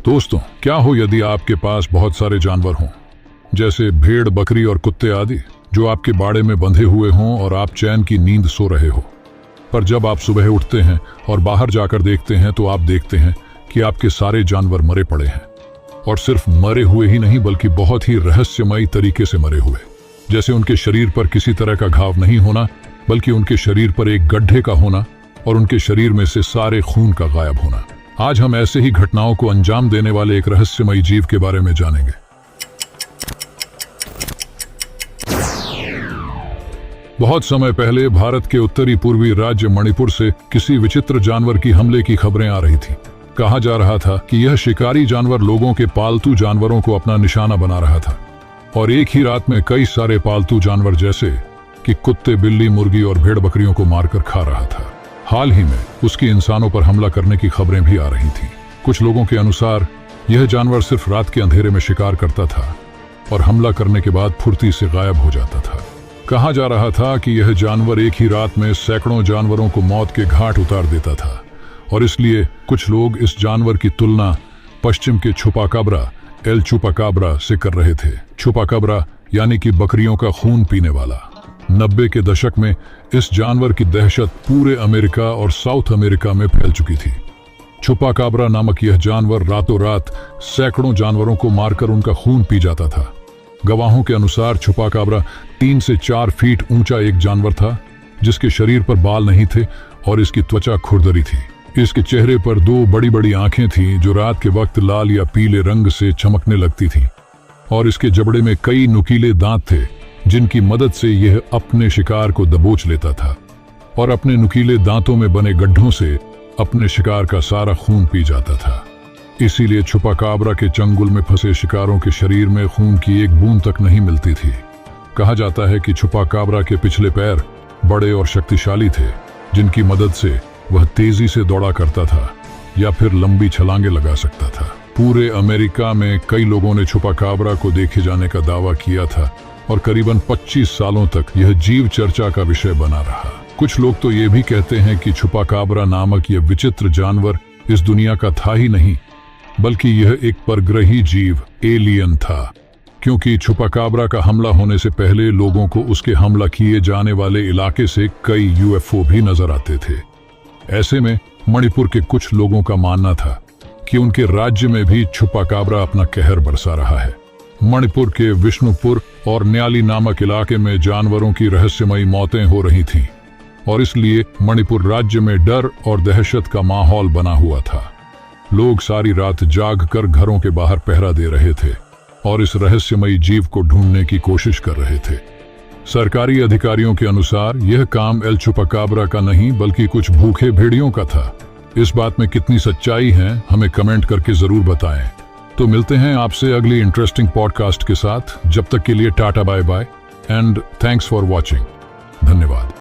दोस्तों, क्या हो यदि आपके पास बहुत सारे जानवर हों, जैसे भेड़, बकरी और कुत्ते आदि, जो आपके बाड़े में बंधे हुए हों और आप चैन की नींद सो रहे हो। पर जब आप सुबह उठते हैं और बाहर जाकर देखते हैं तो आप देखते हैं कि आपके सारे जानवर मरे पड़े हैं। और सिर्फ मरे हुए ही नहीं, बल्कि बहुत ही रहस्यमयी तरीके से मरे हुए। जैसे उनके शरीर पर किसी तरह का घाव नहीं होना, बल्कि उनके शरीर पर एक गड्ढे का होना और उनके शरीर में से सारे खून का गायब होना। आज हम ऐसे ही घटनाओं को अंजाम देने वाले एक रहस्यमयी जीव के बारे में जानेंगे। बहुत समय पहले भारत के उत्तरी पूर्वी राज्य मणिपुर से किसी विचित्र जानवर की हमले की खबरें आ रही थीं। कहा जा रहा था कि यह शिकारी जानवर लोगों के पालतू जानवरों को अपना निशाना बना रहा था और एक ही रात में कई सारे पालतू जानवर जैसे कि कुत्ते, बिल्ली, मुर्गी और भेड़ बकरियों को मारकर खा रहा था। हाल ही में उसकी इंसानों पर हमला करने की खबरें भी आ रही थीं। कुछ लोगों के अनुसार यह जानवर सिर्फ रात के अंधेरे में शिकार करता था और हमला करने के बाद फुर्ती से गायब हो जाता था। कहा जा रहा था कि यह जानवर एक ही रात में सैकड़ों जानवरों को मौत के घाट उतार देता था और इसलिए कुछ लोग इस जानवर की तुलना पश्चिम के छुपाकाब्रा, एल चुपाकाब्रा से कर रहे थे। छुपाकाब्रा यानी कि बकरियों का खून पीने वाला। 90 के दशक में इस जानवर की दहशत पूरे अमेरिका और साउथ अमेरिका में फैल चुकी थी। छुपाकाब्रा नामक यह जानवर रातों रात सैकड़ों जानवरों को मारकर उनका खून पी जाता था। गवाहों के अनुसार छुपाकाब्रा 3 से 4 फीट ऊंचा एक जानवर था, जिसके शरीर पर बाल नहीं थे और इसकी त्वचा खुरदरी थी। इसके चेहरे पर 2 बड़ी बड़ी आंखें थीं जो रात के वक्त लाल या पीले रंग से चमकने लगती थीं और इसके जबड़े में कई नुकीले दांत थे, जिनकी मदद से यह अपने शिकार को दबोच लेता था और अपने नुकीले दांतों में बने गड्ढों से अपने शिकार का सारा खून पी जाता था। इसीलिए छुपाकाब्रा के चंगुल में फंसे शिकारों के शरीर में खून की एक बूंद तक नहीं मिलती थी। कहा जाता है कि छुपाकाब्रा के पिछले पैर बड़े और शक्तिशाली थे, जिनकी मदद से वह तेजी से दौड़ा करता था या फिर लंबी छलांगे लगा सकता था। पूरे अमेरिका में कई लोगों ने छुपाकाब्रा को देखे जाने का दावा किया था और करीबन 25 सालों तक यह जीव चर्चा का विषय बना रहा। कुछ लोग तो ये भी कहते हैं कि छुपाकाब्रा नामक यह विचित्र जानवर इस दुनिया का था ही नहीं, बल्कि यह एक परग्रही जीव, एलियन था, क्योंकि छुपाकाब्रा का हमला होने से पहले लोगों को उसके हमला किए जाने वाले इलाके से कई यूएफओ भी नजर आते थे। ऐसे में मणिपुर के कुछ लोगों का मानना था कि उनके राज्य में भी छुपाकाब्रा अपना कहर बरसा रहा है। मणिपुर के विष्णुपुर और न्याली नामक इलाके में जानवरों की रहस्यमयी मौतें हो रही थीं और इसलिए मणिपुर राज्य में डर और दहशत का माहौल बना हुआ था। लोग सारी रात जागकर घरों के बाहर पहरा दे रहे थे और इस रहस्यमयी जीव को ढूंढने की कोशिश कर रहे थे। सरकारी अधिकारियों के अनुसार यह काम एल चुपाकाब्रा का नहीं, बल्कि कुछ भूखे भेड़ियों का था। इस बात में कितनी सच्चाई है, हमें कमेंट करके जरूर बताएं। तो मिलते हैं आपसे अगली इंटरेस्टिंग पॉडकास्ट के साथ। जब तक के लिए tata, bye bye and thanks for watching. धन्यवाद।